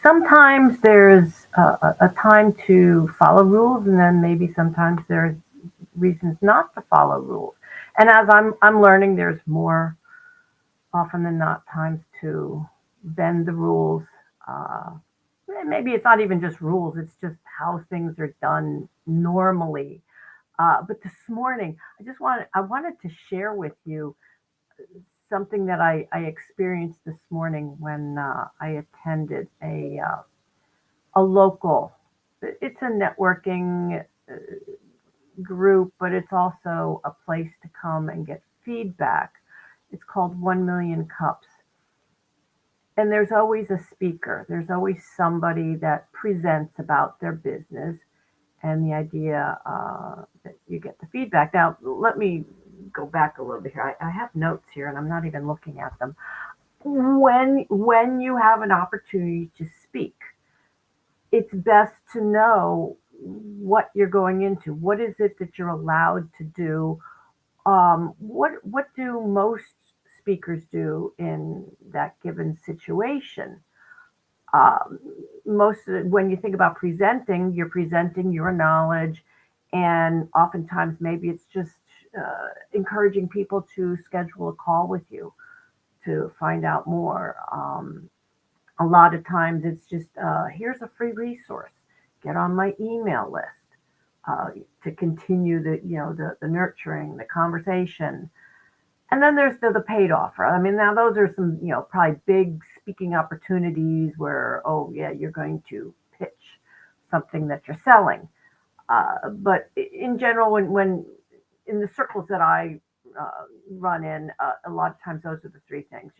sometimes there's a time to follow rules, and then maybe sometimes there's reasons not to follow rules. And as I'm learning, there's more often than not times to bend the rules. Uh, Maybe it's not even just rules; it's just how things are done normally. But this morning, I wanted to share with you something that I experienced this morning when I attended a local. It's a networking group, but it's also a place to come and get feedback. It's called 1 Million Cups. And there's always a speaker, there's always somebody that presents about their business and the idea that you get the feedback. Now, let me go back a little bit here. I have notes here and I'm not even looking at them. When you have an opportunity to speak, it's best to know what you're going into. What is it that you're allowed to do? What do most speakers do in that given situation? Um, when you think about presenting, you're presenting your knowledge, and oftentimes maybe it's just encouraging people to schedule a call with you to find out more. A lot of times it's just here's a free resource. Get on my email list uh, to continue the nurturing, the conversation. And then there's the paid offer. I mean, now those are some, probably big speaking opportunities where, oh, yeah, you're going to pitch something that you're selling. But in general, when in the circles that I run in, a lot of times those are the three things,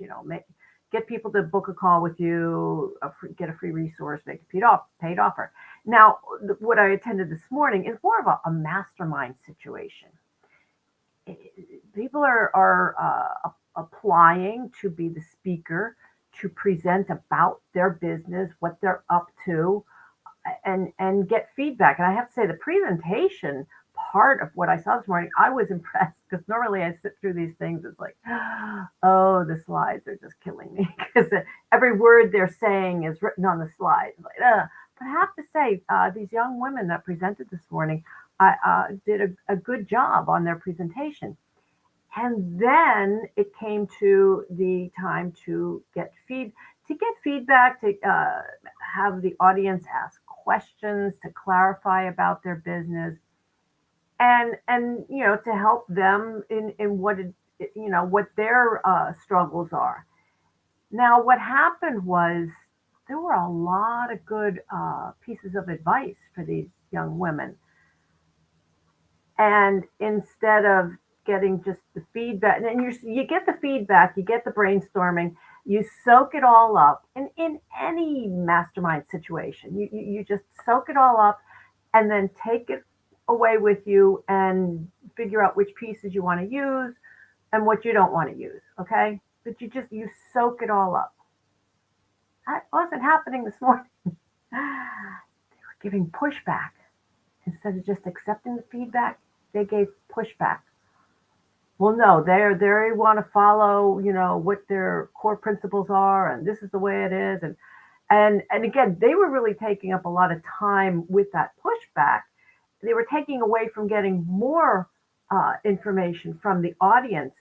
get people to book a call with you, get a free resource, make a paid offer. Now, what I attended this morning is more of a mastermind situation. People are applying to be the speaker, to present about their business, what they're up to, and get feedback. And I have to say, the presentation part of what I saw this morning, I was impressed because normally I sit through these things. It's like, oh, the slides are just killing me because every word they're saying is written on the slide. Like, but I have to say, these young women that presented this morning, I did a good job on their presentation. And then it came to the time to get feedback, to have the audience ask questions, to clarify about their business, and to help them in what their struggles are. Now, what happened was there were a lot of good pieces of advice for these young women. And instead of getting just the feedback, and you get the feedback, you get the brainstorming, you soak it all up. And in any mastermind situation, you just soak it all up and then take it away with you and figure out which pieces you want to use and what you don't want to use. Okay. But you soak it all up. That wasn't happening this morning. They were giving pushback. Instead of just accepting the feedback, they gave pushback. Well, no, they want to follow, what their core principles are, and this is the way it is, and again, they were really taking up a lot of time with that pushback. They were taking away from getting more information from the audience,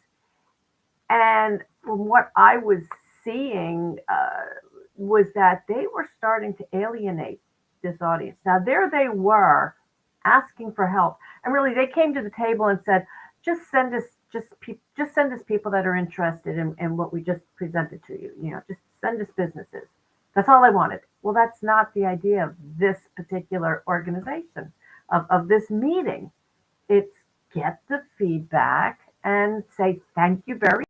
and from what I was seeing was that they were starting to alienate this audience. Now, there they were asking for help, and really they came to the table and said, "Just send us just send us people that are interested in what we just presented to you. Just send us businesses." That's all I wanted. Well, that's not the idea of this particular organization, of this meeting. It's get the feedback and say thank you very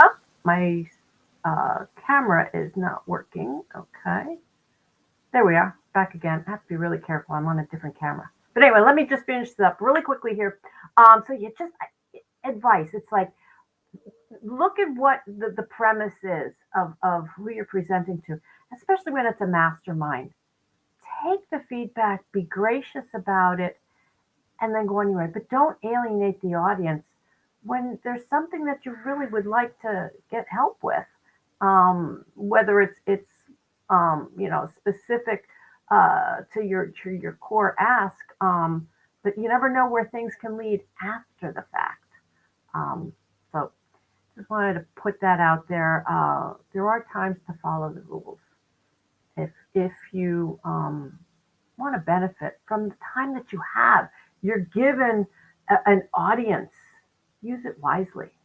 much. My camera is not working. Okay. There we are. Back again. I have to be really careful. I'm on a different camera. But anyway, let me just finish this up really quickly here. So you just advice. It's like look at what the premise is of who you're presenting to, especially when it's a mastermind. Take the feedback, be gracious about it, and then go on your way. But don't alienate the audience when there's something that you really would like to get help with, whether it's specific to your core ask, but you never know where things can lead after the fact. So just wanted to put that out there. There are times to follow the rules if you want to benefit from the time that you have. You're given an audience. Use it wisely.